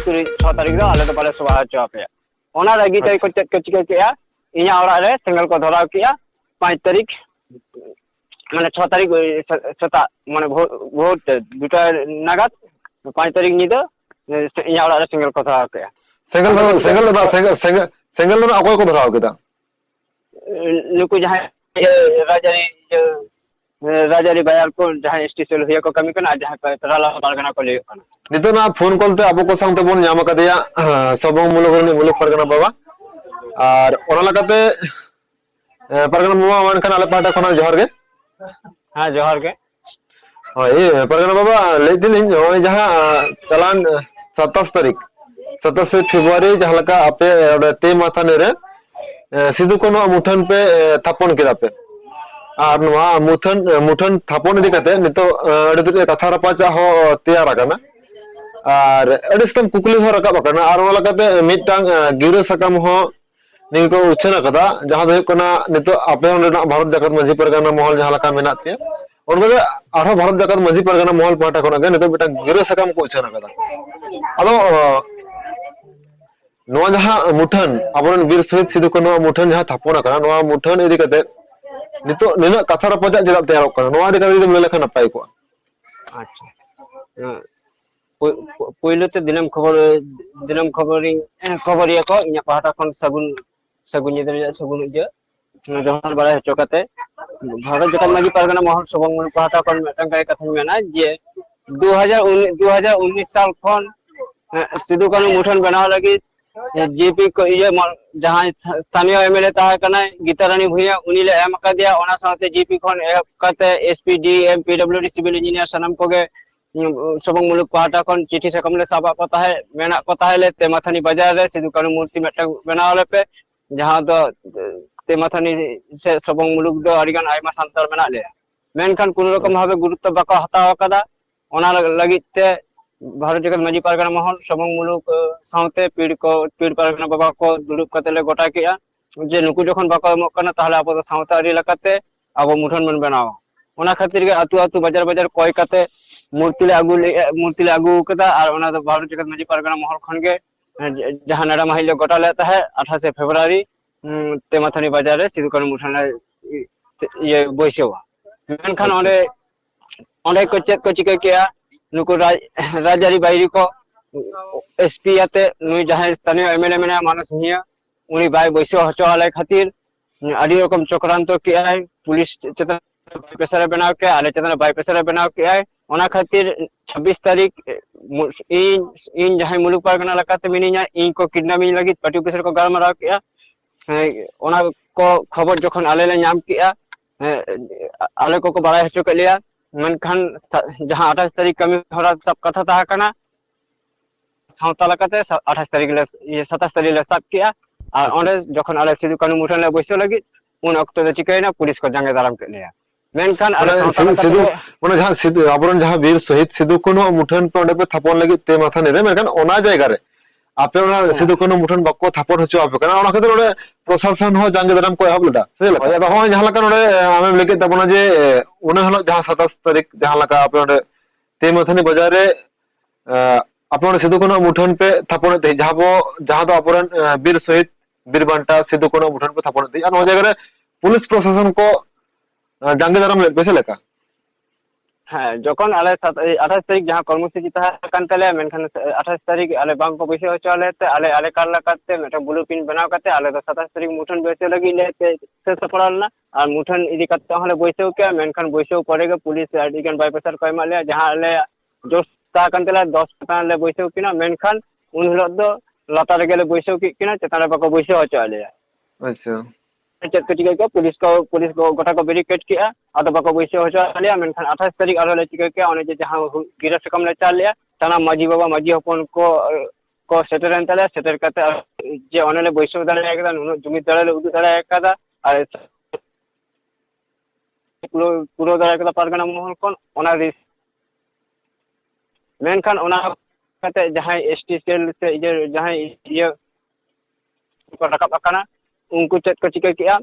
6 तारीख दो आले तो बाले सभा हचो पे ओना लगी तई को चेक को चिका के इया ओरा रे सेंगल को धराव किया 5 तारीख माने 6 तारीख सता माने भोट दुटा नागात 5 तारीख निदो इया ओरा रे सेंगल को धराव के सेंगल ना अकोय को धराव केदा नुकु जहां राजारी बाजार को जहां स्टेशन हुआ को कमी करना जहां तराला पारगना को ले नितो ना फोन कॉल ते अबो को सांते बोन ᱧᱟᱢ कदिया सबंग मुलुक पारगना बाबा और ओना लगाते पारगना बाबा मान खान आले पाटा खना जोहर के हां जोहर के होय पारगना बाबा ले दिन होय जहां चलान 27 तारीख 27 फरवरी जहां लका आपे ते माथाने रे सिधु कोनो मुठन पे थापन केदा पे और नवा मुठन थापन इदी कते नितो अडे कथा रपाचा हो तैयार आकना और अडिस्कम कुकली हो रकाब आकना और ओला कते मिटांग गिरो सकाम हो निको उछन कदा जहां दो कना नितो आपे ओंडे भारत जाकत माझी परगना महल जहां लका मेना पे ओनगे आरो भारत जाकत माझी परगना महल पाटा कोना नितो मिटांग गिरो सकाम को उछन कदा अदो नवा जहां मुठन अबरन वीर शहीद सिधु कनो मुठन जहां थापन आकना नवा मुठन इदी कते नितो निना कथा रपाचा जदा तैयार करना नवा इदी कते ले लेखा नपाय को अच्छा पहले तो दिनम खबरिया को इना पाटा खन सगुन ये सगुन जे जोहर बड़ा चोकते भारत जकत माजी परगना महल सबंग मन पाटा खन मेटंग काय कथा मेना जे 2019 साल खन सिधु कानू मुठन बनाव लगी जेपी को ये जहां स्थानीय एमएलए ताहा कना गीतारानी भुइया उनी ले एम का दिया ओना साथे जीपी खन कते एसपीडी एमपीडब्ल्यूडी सिविल इंजीनियर सनम कोगे सबंग मुलुक पाटा खन चिठी से कमले साबा पता है मेना पता है ले तेमाथानी बाजार रे सिधु कानू मूर्ति मेटा बनावले पे जहां दो तेमाथानी से सबंग मुलुक दो अडिगान आयमा संतर मेना ले मेनखान कुन रकम भावे गुरुत्व बाको हताव कदा ओना लगिते भारत जगत माजी पारगना महल सबंग मुलुक साउते पीड़ पारगना बाबा को दुरुप कते ले गोटा किया जे नुकु जखन बाको एमक कना ताहले आबो दो साउता आरी लकाते आबो मुठन मन बनाओ ओना खातिर के आतु बाजार कोय कते मूर्ति ले आगु कदा और ओना दो भारत जगत माजी पारगना महल खन के जहां नाडा माहिल गोटा लेता है 28 फरवरी तेमाथानी बाजार रे सिधु कानू मुठन ये बैसवा मेनखान ओंडे को चेक को चिका किया नुको राजारी बाइरी को एसपी आते नुई जहां स्थानीय एमएलए मेना मानस भुइया उनी बाय बैसो हचो आले खातिर आदि रकम चक्रांत किया है पुलिस चेतन प्रेशर बनाव के आले चेतन बाय प्रेशर बनाव के है ओना खातिर 26 तारीख इन जहां मुलुक पारगना लकाते मिनिया इन को किडनैपिंग लगी पार्टी ऑफिसर को गालमाराव किया ओना को खबर जखन आले ले नाम किया आले को बाराय हचो के लिया मनखान जहां 28 तारीख कमी होरा सब कथा ताहा कना सावता लकाते 28 तारीख ले ये 27 तारीख ले सब किया और ओंडे जखन आले सिधु कानू मुठन ले बैसो लगी उन अक्तो दे चिकैना पुलिस को जांगे दाराम के लिया मेनखान आले सिधु ओना जहां सिधु अबरन जहां वीर शहीद सिधु कानू मुठन पे ओंडे पे थापन लगी ते माथा ने रे मेनखान ओना जायगा रे आपे ओना सिधु कानू मुठन बक्को थापन हचो आपे कना ओना खातिर ओडे प्रशासन हो जांगे दाराम को हब लदा से लका या हो जहां लका ओडे आमे लेके तबना जे उना हलो जहां 27 तारीख जहां लका आपे ओडे ते माथानी बाजार रे आपे ओडे सिधु कानू मुठन पे थापन ते जहां दो अपरन वीर शहीद वीर बांटा सिधु कानू मुठन पे थापन ते और जायगा रे पुलिस प्रशासन को जांगे दाराम बेसे लेका हां जखन आले 28 तारीख जहां कर्मसूची ताहा कान तले मेनखान 28 तारीख आले बांग को बैसे चले ते आले काल लकाते मेटा ब्लूप्रिंट बनाव कते आले 27 तारीख मुठन बैसे लगी ले से सपड़ल ना और मुठन इदी कते हले बैसे के मेनखान बैसे पड़ेगा पुलिस अडिगन बायपासर को एमाले जहां आले जो ता कान तले 10 पता ले बैसे किना मेनखान उन हिलो दो लतार गेले बैसे किना चतारे बाको बैसे चले अच्छा चेक चिका के पुलिस को गोटा को बैरिकेड किया आदो बाको बैसे चले मेनखान 28 तारीख आरो ले चिका के ओने जहां गिरा सकम ले चल लिया तना माजी बाबा माजी हपन को सेटर एंतले सेटर कते जे ओने ले बैसे दाड़ा एकदा नुनो जुमी दाड़ा ले उदु दाड़ा एकदा और पुरो दाड़ा एकदा पारगना महल कोन ओना मेनखान ओना कते जहां एसटी सेल से जहां ये को रकाब आकना उनको चेक को चिका किया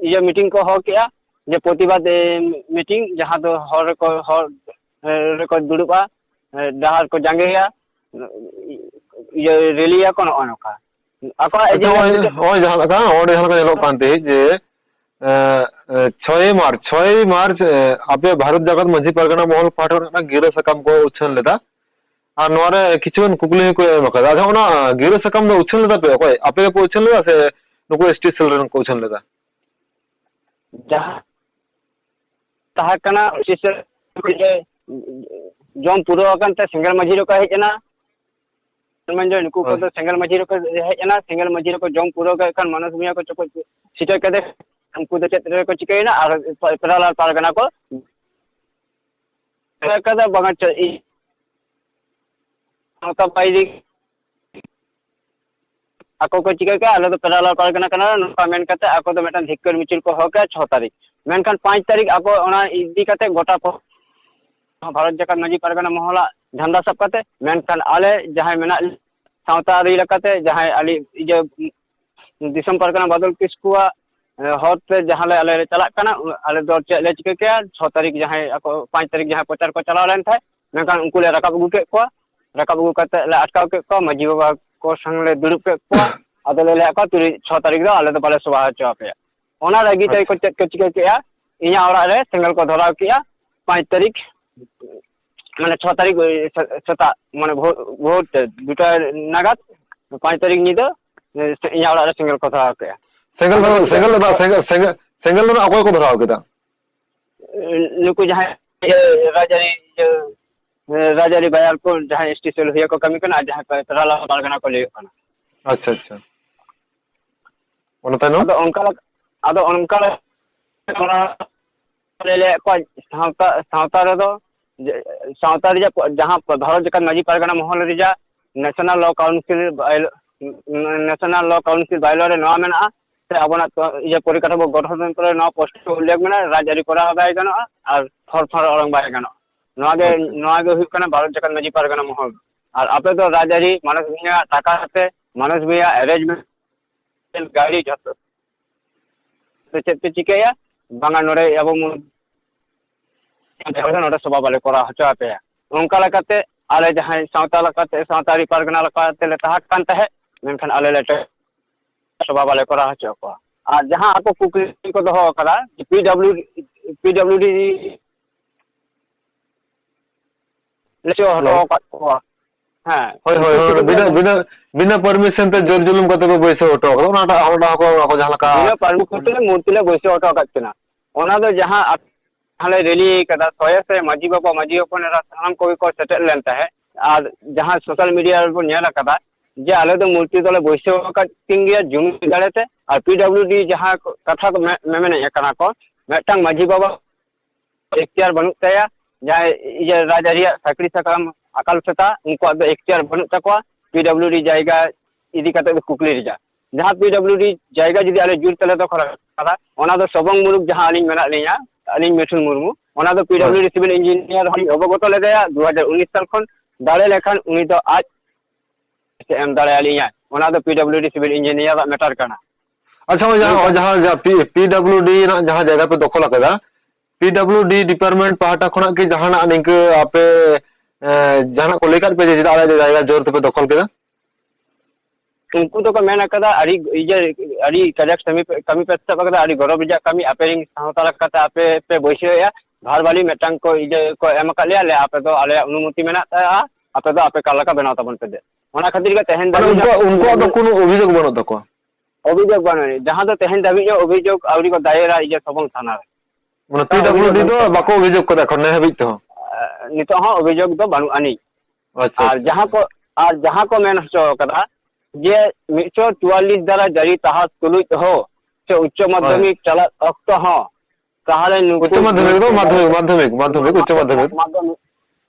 ये मीटिंग को हो किया जे प्रतिवाद मीटिंग जहां दो हर को दुड़ुबा डहार को जांगेया ये रेलिया को नोका ako ᱦᱳᱭ ᱡᱟᱦᱟᱸ ᱞᱮᱠᱟ ᱚᱸᱰᱮ ᱡᱟᱦᱟᱸ ᱞᱮᱠᱟ ᱧᱮᱞᱚᱜ ᱠᱟᱱ ᱛᱟᱦᱮᱸᱫ ᱡᱮ 6 मार्च ᱟᱯᱮ ᱵᱷᱟᱨᱚᱛ ᱡᱟᱠᱟᱛ ᱢᱟᱹᱡᱷᱤ ᱯᱟᱨᱜᱟᱱᱟ ᱢᱚᱦᱚᱞ ᱯᱟᱦᱴᱟ ᱨᱮᱱᱟᱜ ᱜᱤᱨᱟᱹ ᱥᱟᱠᱟᱢ ᱠᱚ ᱩᱪᱷᱟᱹᱱ ᱞᱮᱫᱟ ᱟᱨ ᱱᱚᱣᱟ ᱨᱮ ᱠᱤᱪᱷᱩᱜᱟᱱ ᱠᱩᱠᱞᱤ ᱦᱚᱸᱠᱚ ᱮᱢ ᱟᱠᱟᱫᱟ ᱟᱫᱚ ᱚᱱᱟ ᱜᱤᱨᱟᱹ ᱥᱟᱠᱟᱢ ᱫᱚ ᱩᱪᱷᱟᱹᱱ ᱞᱮᱫᱟ ᱯᱮ ᱚᱠᱚᱭ ᱟᱯᱮ ᱜᱮᱯᱮ ᱩᱪᱷᱟᱹᱱ ᱞᱮᱫᱟ ᱥᱮ ᱱᱩᱠᱩ ᱮᱥᱴᱤ ᱥᱮᱞ ᱨᱮᱱ ᱠᱚ ᱩᱪᱷᱟᱹᱱ ᱞᱮᱫᱟ जहाँ ताहा कना उसी जम पूरा अकन ते सिंगल मझी रो का हेजना मंजो नुकु को तो सिंगल मझी रो का हेजना सिंगल मझी रो को जम पूरा का कन मानस मिया को चको सीटे कदे हमको तो चेत रे को चिकेना और पेराला पारगना को कदा बगा इ तो पाइदी ako ko chika ka ale do pedala pargana kana nuka men kate ako do metan dhikkar michil ko hoka 6 tarik menkan 5 tarik ako ona idi kate gota ko bharat jakat maji pargana mohola dhanda sab kate menkan ale jahay mena sautari lakate jahay ali ije disam pargana badal kiskuwa hot pe jahale ale chalak kana ale do le chika ka 6 tarik jahay ako 5 tarik jahay pochar ko chala len thai menkan unku le rakap agu ke ko rakap agu kate le atkaw ke ko maji baba को संग ले दुरुप के को आदले ले को 6 तारीख दो आले तो बाले सुबह चोपे ओना रगी तई को चेक चिके केया इया ओरा रे सिंगल को धराव किया 5 तारीख माने 6 तारीख सता माने बहुत दुटा नागात 5 तारीख निदो इया ओरा रे सिंगल को धराव किया सिंगल ना अकोय को धराव केदा नुकु जहां राजारी बाजार को जहां स्टेशन हुआ को कमी करना जहां पेराला पारगना को ले करना अच्छा अच्छा ओनता नो अदो उनका ले को सावता रे दो सावता रे जहां भारत जकात माजी पारगना महल रिजा नेशनल लॉ काउंसिल बायलो रे नवा मेना से अबना ये परिकाठामो गठन करे नवा पोस्ट उल्लेख मेना राजारी करा बाय गनो और फर अरंग बाय गनो नवागे हुई कना भारत जकात माजी पारगना महल और आपे तो राजारी मानस भैया टाका से मानस भैया अरेंजमेंट गाड़ी जत तो चेत चिकेया बांगा नोरे अब नोरे सभा बाले करा हचा पे उनका लकाते आले जहां सावता लकाते सावतारी पारगना लकाते ले तहा कान तहे मेनखान आले लेटे सभा बाले करा हचा को और जहां आपको कुकली को दो करा पीडब्ल्यूडी लेचो हटो हां होय होय बिना परमिशन ते जोर जुलुम कते को बैसे हटो ओनाटा को जहां लका बिना परमिशन ते मूर्ति ले बैसे हटो कतना ओना दो जहां हाले रैली कदा सोया से माजी बाबा माजी अपन राम को सेटल लेनता है और जहां सोशल मीडिया पर नेला कदा जे आले दो मूर्ति तले बैसे का तिंगिया जुम गाड़ेते और पीडब्ल्यूडी जहां कथा को मेने एकना को मेटांग माजी बाबा इख्तियार बनुत तया जहां ये राजारिया सकड़ी सकम अकाल सेता उनको अब इख्तियार बनुत तकवा पीडब्ल्यूडी जायगा इदी कते कुकली रिजा जहां पीडब्ल्यूडी जायगा जदी आले जुर तले तो खरा कदा ओना दो सबंग मुरुक जहां आलिन मेना लिया आलिन मिठुन मुर्मू ओना दो पीडब्ल्यूडी सिविल इंजीनियर हई अवगत लेदया 2019 साल खन दाड़े लेखान उनी तो आज से एम दाड़े आलिया ओना दो पीडब्ल्यूडी सिविल इंजीनियर मैटर करना अच्छा जहां पीडब्ल्यूडी ना जहां जगह पे दखल कदा पीडब्ल्यूडी डिपार्टमेंट पार्टा खना कि जहां निक आपे जहां को लेकर पे जे आले जायगा जोर पे दखल केदा उनको तो मेना कदा अड़ी इजे अड़ी कलेक्ट कमी पे सब कदा अड़ी गौरव रिजा कमी अपेरिंग सावता कता आपे पे बैसेया भारवाली मेटांग को इजे को एम कलिया ले आपे तो आले अनुमति मेना ता आपे तो आपे काला का बनाता बन पे दे ओना खातिर के तहन दाबी उनको तो कोनो अभियोग बनो तको अभियोग बनो जहां तो तहन दाबी जो अभियोग आवरी को दायरा इजे सबंग थाना रे माने पीडब्ल्यूडी तो बाको अभियोग को देखो ने हबी तो नितो हां अभियोग तो बानु आनी अच्छा और जहां को मेन हचो कदा जे 144 द्वारा जारी तहा तुलुत हो से उच्च माध्यमिक चला अक्त हो ताहले उच्च माध्यमिक दो माध्यमिक उच्च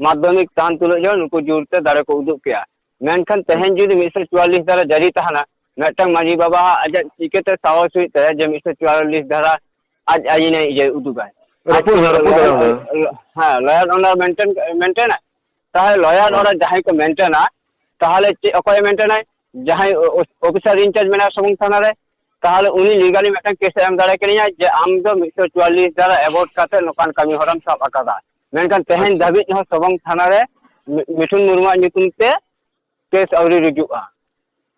माध्यमिक तान तुलुत जो नुको जुरते दारे को उदुक किया मेनखान तहन जुदी 144 द्वारा जारी तहाना मेटंग माजी बाबा आज चिकेते सावस हुई ते जे 144 द्वारा आज आइने जे उदुगाय हां लॉयर ऑनर मेंटेन ताहले लॉयर ऑनर जहां को मेंटेन ताहले अकोय मेंटेन जहां ऑफिसर इंचार्ज मेना सबंग थाना रे ताहले उनी लीगली मेटन केस एम दाड़े करिया जे आम दो 144 द्वारा एबोर्ड काते नोकान कमी हरम सब अकादा मेनकान तहन धाबी हो सबंग थाना रे Mithun Murmu nyutum te case अवरी रुजुआ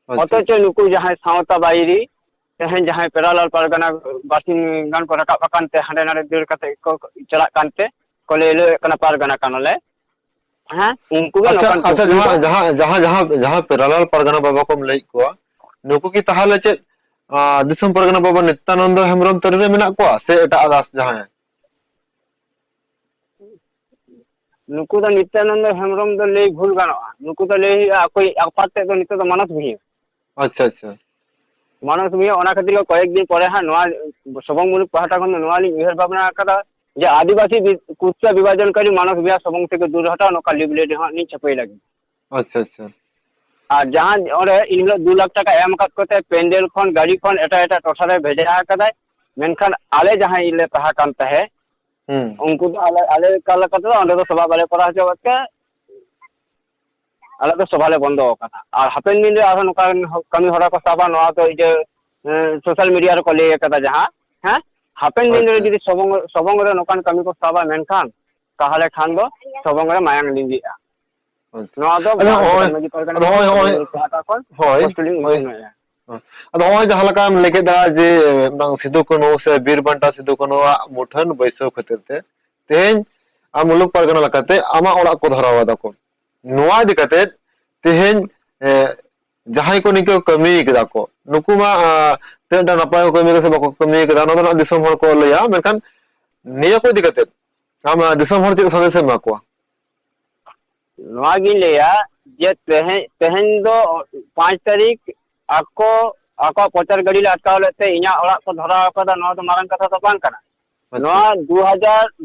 अथच नुकु जहां सावता बायरी तहन जहां पेरालाल परगना बासिन गान को रकाब कानते हांडे नाडे देर कते को चला कानते कोले ले कना परगना कानले हां उनको के अच्छा नोकान अच्छा जहां पेरालाल परगना बाबा को लई को नुकु की ताहले चे दिसम परगना बाबा नित्यानंद हेमरम तरीरे मेना को से एटा आदास जहां नुकु द नित्यानंद हेमरम द ले भूल गानो नुकु द ले कोई अपाते द नित द मानस भी अच्छा अच्छा मानस भी ओना खातिर कয়েক दिन परे हा नवा सबंग मुलुक पहाटा खन नवा लि उहर भावना कदा जे आदिवासी कुत्सा विभाजन करी मानस बिया सबंग से दूर हटा नोका लिबलेट हा नि छपई लगी अच्छा अच्छा और जहां ओरे इन 2 लाख टाका एम कत कोते पेंडल खन गाड़ी खन एटा एटा टोठा रे भेजा कदा मेनखान आले जहां इले तहा कान तहे उनको तो आले काला कत ओंडे तो सभा बाले करा जो के आले तो सभा ले बंद होकना और हापेन दिन रे आरो नोका कमी हरा को साबा नवा तो जे सोशल मीडिया रे को ले कदा जहां हैं हापेन दिन रे जदी सबंग रे नोकान कमी को साबा मेनखान ताहले खान दो सबंग रे मायांग लिंगिया नवा दो जहां लेके दा जे सिद्धू कनो से बीर बंटा सिद्धू कनो मुठन बैसव खातिर ते तेन आ मुलुक परगना लकाते आमा ओड़ा को धरावा दको नोआ दिकते तेन जहां को निको कमी कदा को नुकुमा तेन नपाय कमी से बको कमी कदा न दिसम हर को लया मेनखान निया को दिकते हम दिसम हर के सदस्य मा को नवागी लेया जे तेहन दो 5 तारीख आको प्रचार गाड़ी ले अटकाव लेते इना ओड़ा को धरा कदा नवा तो मारन कथा तो बांग कना नवा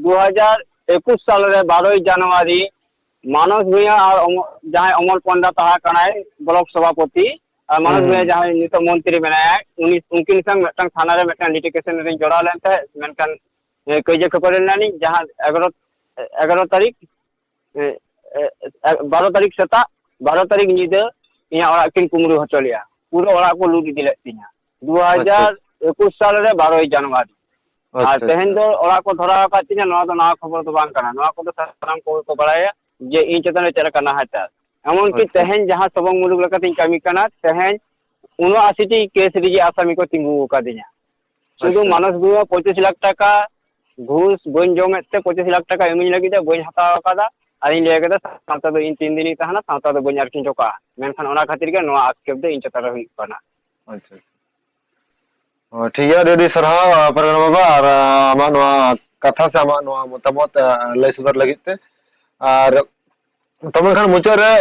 2021 साल रे 12 जनवरी मानस भैया और जहां अमल पंडा तहा कनाय ब्लॉक सभापति और मानस भैया जहां नित मंत्री बनाया उनकी संग मेटन थाना रे मेटन लिटिगेशन रे जोड़ा लेनते मेनकन कइजे खबर नानी जहां 11 तारीख 12 तारीख सेता 12 तारीख नीदे इया ओड़ा किन कुमरू हचलिया पूरा ओड़ा को लूट दिले तिया 2021 साल रे 12 जनवरी और तेहन दो ओड़ा को धरा का तिया नवा तो ना खबर तो बांग कना नवा को तो साराम को बड़ाया जे इन चेतन रे चला कना हाता एमन की तेहन जहां सबंग मुलुक लकाते कमी कना तेहन 79 केस री आसामी को तिंगु का दिया शुधु मानस गुआ 25 लाख टाका घूस बन जमेते 25 लाख टाका एमिन लगी दे बन हताव कादा आनी ले कदा सावता दो इन 3 दिन तहना सावता दो बन आरकिन जोका मेनखान ओना खातिर के नवा आक्षेप दे इन चेतन रे हुई कना अच्छा ठीक है रेडी सरहा परगना बाबा और आमा नवा कथा से आमा नवा मतमत लय सुधार लगिते और तमन खान मुचार रे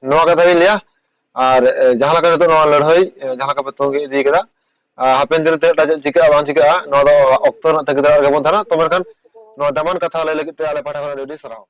नवा कथा भी लिया और जहां लगा तो नवा लड़ाई जहां का पतोगे दी कदा हापेन दिल ते चिका बान चिका नवा दो ऑक्टोबर तक दर गबन थाना तमन खान नवा दमन कथा लय लगिते आले पाठा रेडी सरहा